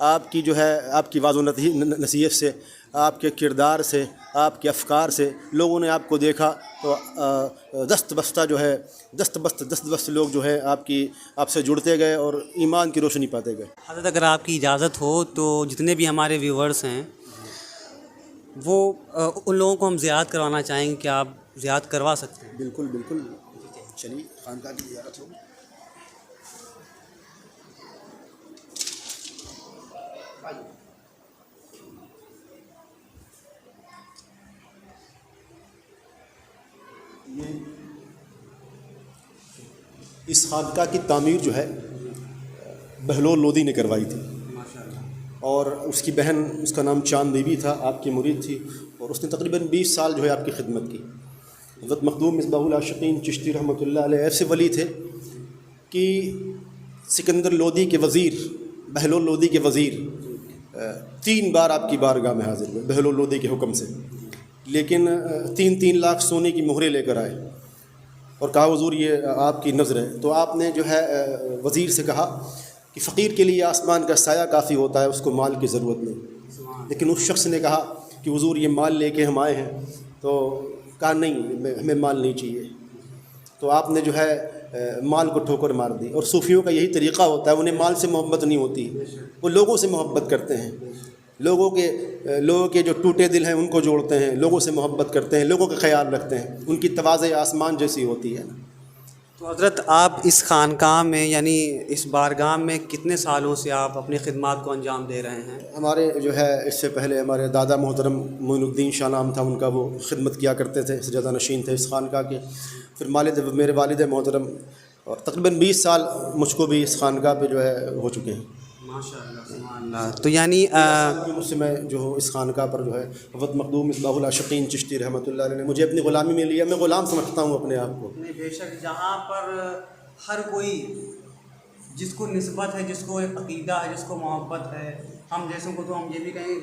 آپ کی جو ہے آپ کی واض و نصیحت سے، آپ کے کردار سے، آپ کے افکار سے لوگوں نے آپ کو دیکھا تو دست بست لوگ جو ہے آپ سے جڑتے گئے اور ایمان کی روشنی پاتے گئے۔ حضرت اگر آپ کی اجازت ہو تو جتنے بھی ہمارے ویورز ہیں وہ ان لوگوں کو ہم زیارت کروانا چاہیں گے کہ آپ زیارت کروا سکتے ہیں؟ بالکل بالکل، چلیے خانقاہ کی زیارت ہوگی۔ اس خانقاہ کی تعمیر جو ہے بہلول لودھی نے کروائی تھی، اور اس کی بہن، اس کا نام چاند بی بی تھا، آپ کی مرید تھی، اور اس نے تقریباً 20 سال جو ہے آپ کی خدمت کی۔ حضرت مخدوم مصباح العاشقین چشتی رحمۃ اللہ علیہ ایسے ولی تھے کہ سکندر لودھی کے وزیر، بہلول لودھی کے وزیر 3 بار آپ کی بارگاہ میں حاضر ہوئے بہلول لودھی کے حکم سے، لیکن 3 لاکھ سونے کی مہریں لے کر آئے اور کہا حضور یہ آپ کی نظر ہے۔ تو آپ نے جو ہے وزیر سے کہا کہ فقیر کے لیے آسمان کا سایہ کافی ہوتا ہے، اس کو مال کی ضرورت نہیں۔ لیکن اس شخص نے کہا کہ حضور یہ مال لے کے ہم آئے ہیں، تو کہا نہیں، ہمیں مال نہیں چاہیے۔ تو آپ نے جو ہے مال کو ٹھوکر مار دی، اور صوفیوں کا یہی طریقہ ہوتا ہے، انہیں مال سے محبت نہیں ہوتی، وہ لوگوں سے محبت کرتے ہیں، لوگوں کے جو ٹوٹے دل ہیں ان کو جوڑتے ہیں، لوگوں سے محبت کرتے ہیں، لوگوں کا خیال رکھتے ہیں، ان کی تواضع آسمان جیسی ہوتی ہے۔ تو حضرت آپ اس خانقاہ میں یعنی اس بارگاہ میں کتنے سالوں سے آپ اپنی خدمات کو انجام دے رہے ہیں؟ ہمارے جو ہے اس سے پہلے ہمارے دادا محترم معین الدین شاہ نام تھا ان کا، وہ خدمت کیا کرتے تھے، سجادہ نشین تھے اس خانقاہ کے۔ پھر میرے والد محترم، اور تقریباً 20 سال مجھ کو بھی اس خانقاہ پہ جو ہے ہو چکے ہیں۔ ماشاء اللہ، سبحان اللہ۔ تو یعنی مجھ سے میں جو ہوں اس خانقاہ پر جو ہے حضرت مخدوم مصباح العاشقین چشتی رحمۃ اللہ علیہ نے مجھے اپنی غلامی میں لیا، میں غلام سمجھتا ہوں اپنے آپ کو۔ بے شک جہاں پر ہر کوئی جس کو نسبت ہے، جس کو ایک عقیدہ ہے، جس کو محبت ہے، ہم جیسوں کو تو ہم یہ بھی کہیں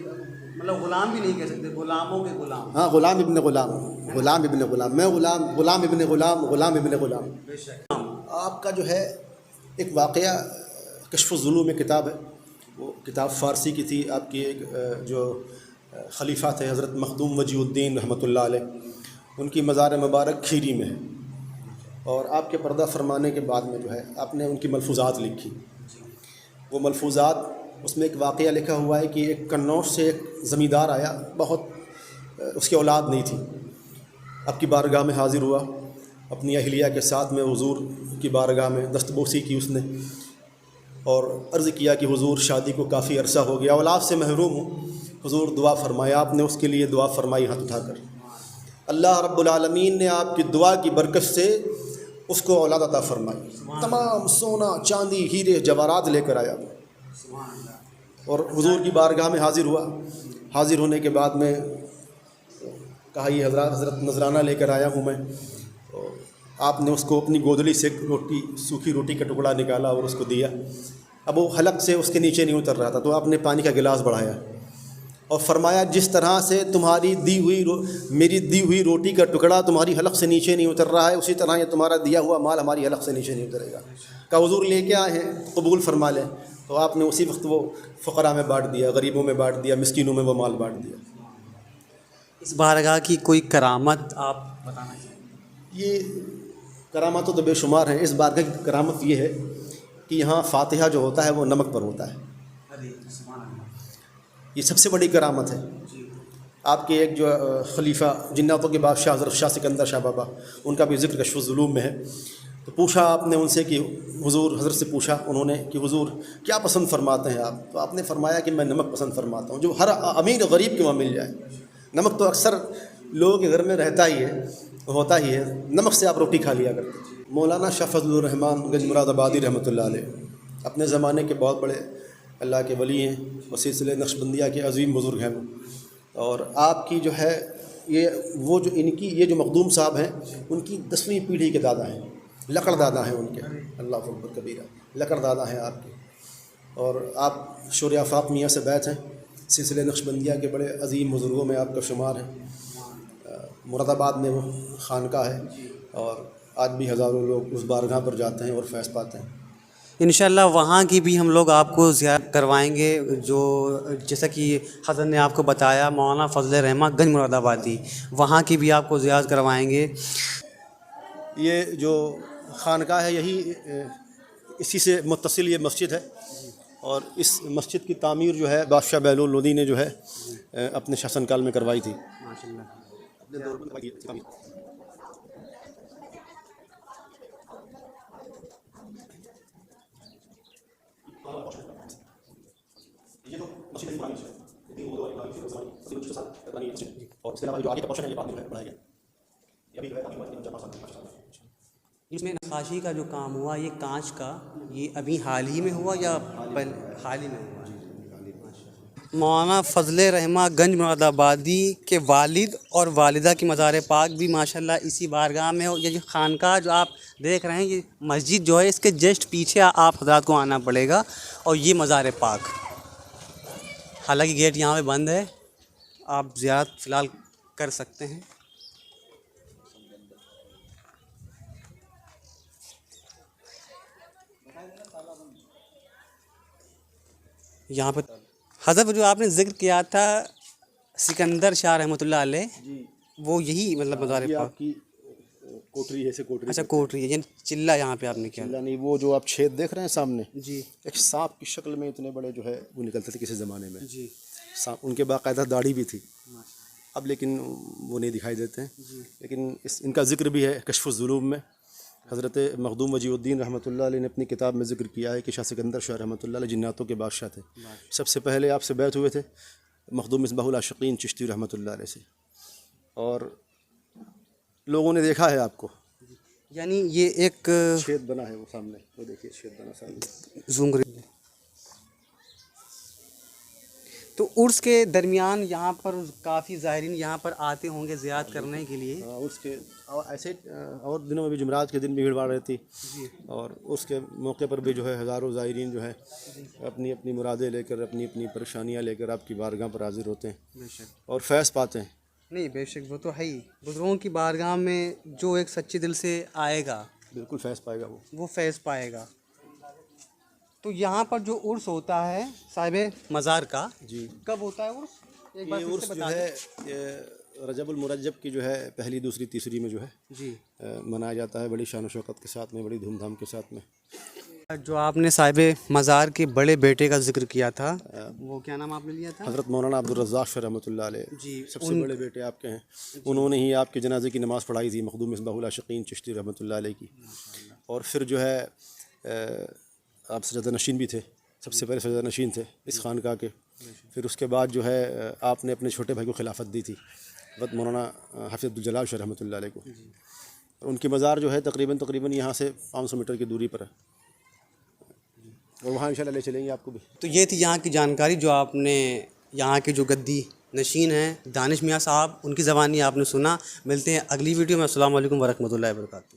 مطلب غلام بھی نہیں کہہ سکتے، غلاموں کے غلام۔ ہاں، غلام ابن غلام، غلام ابن غلام، میں غلام ابن غلام، غلام ابن غلام۔ بے شک۔ آپ کا جو ہے ایک واقعہ کشف الظلوم میں کتاب ہے، وہ کتاب فارسی کی تھی، آپ کی ایک جو خلیفہ تھے حضرت مخدوم وجیہ الدین رحمۃ اللہ علیہ، ان کی مزار مبارک کھیری میں ہے، اور آپ کے پردہ فرمانے کے بعد میں جو ہے آپ نے ان کی ملفوظات لکھی۔ وہ ملفوظات، اس میں ایک واقعہ لکھا ہوا ہے کہ ایک قنوج سے ایک زمیندار آیا، بہت اس کی اولاد نہیں تھی، آپ کی بارگاہ میں حاضر ہوا، اپنی اہلیہ کے ساتھ میں حضور کی بارگاہ میں دستبوسی کی اس نے، اور عرض کیا کہ حضور شادی کو کافی عرصہ ہو گیا، اولاد سے محروم ہوں، حضور دعا فرمائے۔ آپ نے اس کے لیے دعا فرمائی ہاتھ اٹھا کر، اللہ رب العالمین نے آپ کی دعا کی برکت سے اس کو اولاد عطا فرمائی، تمام سونا چاندی ہیرے جواہرات لے کر آیا، اور حضور کی بارگاہ میں حاضر ہوا۔ حاضر ہونے کے بعد میں کہا یہ حضرت نذرانہ لے کر آیا ہوں میں۔ آپ نے اس کو اپنی گودلی سے سوکھی روٹی کا ٹکڑا نکالا اور اس کو دیا۔ اب وہ حلق سے اس کے نیچے نہیں اتر رہا تھا، تو آپ نے پانی کا گلاس بڑھایا اور فرمایا جس طرح سے میری دی ہوئی روٹی کا ٹکڑا تمہاری حلق سے نیچے نہیں اتر رہا ہے، اسی طرح یہ تمہارا دیا ہوا مال ہماری حلق سے نیچے نہیں اترے گا۔ کہا حضور لے کے آئے ہیں، قبول فرما لیں۔ تو آپ نے اسی وقت وہ فقراء میں بانٹ دیا، غریبوں میں بانٹ دیا، مسکینوں میں وہ مال بانٹ دیا۔ اس بارگاہ کی کوئی کرامت آپ بتانا چاہیں؟ یہ کرامتوں تو بے شمار ہیں۔ اس بارگاہ کی کرامت یہ ہے کہ یہاں فاتحہ جو ہوتا ہے وہ نمک پر ہوتا ہے، یہ سب سے بڑی کرامت ہے۔ آپ کے ایک جو خلیفہ جناتوں کے بادشاہ حضرت شاہ سکندر شاہ بابا، ان کا بھی ذکر کشف الظلوم میں ہے۔ تو پوچھا آپ نے ان سے کہ حضور، حضرت سے پوچھا انہوں نے کہ حضور کیا پسند فرماتے ہیں آپ؟ تو آپ نے فرمایا کہ میں نمک پسند فرماتا ہوں، جو ہر امیر غریب کے وہاں مل جائے۔ نمک تو اکثر لوگوں کے گھر میں رہتا ہی ہے، ہوتا ہی ہے، نمک سے آپ روٹی کھا لیا کرتے۔ مولانا شاہ فضل الرحمان گنج مراد آبادی رحمۃ اللہ علیہ اپنے زمانے کے بہت بڑے اللہ کے ولی ہیں، وہ سلسلہ نقشبندیہ کے عظیم بزرگ ہیں، اور آپ کی جو ہے یہ جو مخدوم صاحب ہیں ان کی 10ویں پیڑھی کے دادا ہیں، لکڑ دادا ہیں ان کے، اللہ اکبر کبیرہ، لکڑ دادا ہیں آپ کے، اور آپ شور آفاق میاں سے بیت ہیں، سلسلہ نقشبندیہ کے بڑے عظیم بزرگوں میں آپ کا شمار ہے۔ مراد آباد میں وہ خانقاہ ہے، اور آج بھی ہزاروں لوگ اس بارگاہ پر جاتے ہیں اور فیض پاتے ہیں۔ انشاءاللہ وہاں کی بھی ہم لوگ آپ کو زیارت کروائیں گے، جو جیسا کہ حضرت نے آپ کو بتایا مولانا فضل رحمہ گنج مراد آبادی، وہاں کی بھی آپ کو زیارت کروائیں گے۔ یہ جو خانقاہ ہے یہی اسی سے متصل یہ مسجد ہے، اور اس مسجد کی تعمیر جو ہے بادشاہ بہلول لودھی نے جو ہے اپنے شاسن کال میں کروائی تھی۔ اس میں نقاشی کا جو کام ہوا یہ کانچ کا، یہ ابھی حال ہی میں ہوا یا حال ہی میں ہوا؟ مولانا فضل رحمہ گنج مراد آبادی کے والد اور والدہ کی مزار پاک بھی ماشاءاللہ اسی بارگاہ میں ہو۔ یہ جو خانقاہ جو آپ دیکھ رہے ہیں، یہ مسجد جو ہے اس کے جسٹ پیچھے آپ حضرات کو آنا پڑے گا، اور یہ مزار پاک، حالانکہ گیٹ یہاں پہ بند ہے، آپ زیارت فی الحال کر سکتے ہیں۔ یہاں پہ حضرت جو آپ نے ذکر کیا تھا سکندر شاہ رحمۃ اللہ علیہ، وہ یہی مطلب مزار یہ پاک؟ آپ کی کوٹری ہے، سے کوٹری اچھا کوٹری ہے، یعنی چلہ یہاں پہ آپ نے کیا؟ نہیں، وہ جو آپ چھید دیکھ رہے ہیں سامنے، جی ایک سانپ کی شکل میں اتنے بڑے جو ہے وہ نکلتے تھے کسی زمانے میں، جی سانپ، ان کے باقاعدہ داڑھی بھی تھی، اب لیکن وہ نہیں دکھائی دیتے ہیں، لیکن ان کا ذکر بھی ہے کشف الظلوم میں۔ حضرت مخدوم وجیہ الدین رحمۃ اللہ علیہ نے اپنی کتاب میں ذکر کیا ہے کہ شاہ سکندر شاہ رحمۃ اللہ علیہ جناتوں کے بادشاہ تھے، سب سے پہلے آپ سے بیعت ہوئے تھے مخدوم مصباح العاشقین چشتی رحمۃ اللہ علیہ سے، اور لوگوں نے دیکھا ہے آپ کو، یعنی یہ ایک چھید بنا ہے وہ سامنے، وہ دیکھیے چھید بنا سامنے۔ زوم کر، تو عرس کے درمیان یہاں پر کافی زائرین یہاں پر آتے ہوں گے زیارت کرنے کے لیے؟ اس کے ایسے اور دنوں میں بھی جمعرات کے دن بھی بھیڑ بھاڑ رہتی، اور اس کے موقع پر بھی جو ہے ہزاروں زائرین جو ہے اپنی اپنی مرادیں لے کر، اپنی اپنی پریشانیاں لے کر آپ کی بارگاہ پر حاضر ہوتے ہیں اور فیض پاتے ہیں۔ نہیں بے شک وہ تو ہے ہی، بزرگوں کی بارگاہ میں جو ایک سچے دل سے آئے گا بالکل فیض پائے گا وہ فیض پائے گا۔ تو یہاں پر جو عرس ہوتا ہے صاحب مزار کا، جی، کب ہوتا ہے عرس؟ ایک بار یہ پھر سے عرس جو بتا دیں۔ ہے یہ رجب المرجب کی جو ہے پہلی، دوسری، تیسری میں جو ہے جی، منایا جاتا ہے بڑی شان و شوکت کے ساتھ میں، بڑی دھوم دھام کے ساتھ میں۔ جو آپ نے صاحب مزار کے بڑے بیٹے کا ذکر کیا تھا، وہ کیا نام آپ نے لیا تھا؟ حضرت مولانا عبدالرزاق شاہ رحمۃ اللہ علیہ، جی، سب سے بڑے بیٹے آپ کے ہیں، انہوں نے ہی آپ کے جنازے کی نماز پڑھائی تھی، مخدوم مصباح العاشقین چشتی رحمۃ اللہ علیہ کی، اور پھر جو ہے آپ سجادہ نشین بھی تھے، سب سے پہلے سجادہ نشین تھے اس خانقاہ کے۔ پھر اس کے بعد جو ہے آپ نے اپنے چھوٹے بھائی کو خلافت دی تھی، حضرت مولانا حافظ عبدالجلال شاہ رحمۃ اللہ علیہ کو، اور ان کی مزار جو ہے تقریباً یہاں سے 500 میٹر کی دوری پر ہے، اور وہاں انشاءاللہ لے چلیں گے آپ کو بھی۔ تو یہ تھی یہاں کی جانکاری جو آپ نے یہاں کے جو گدی نشین ہیں دانش میاں صاحب، ان کی زبانی آپ نے سنا۔ ملتے ہیں اگلی ویڈیو میں، السلام علیکم ورحمۃ اللہ وبرکاتہ۔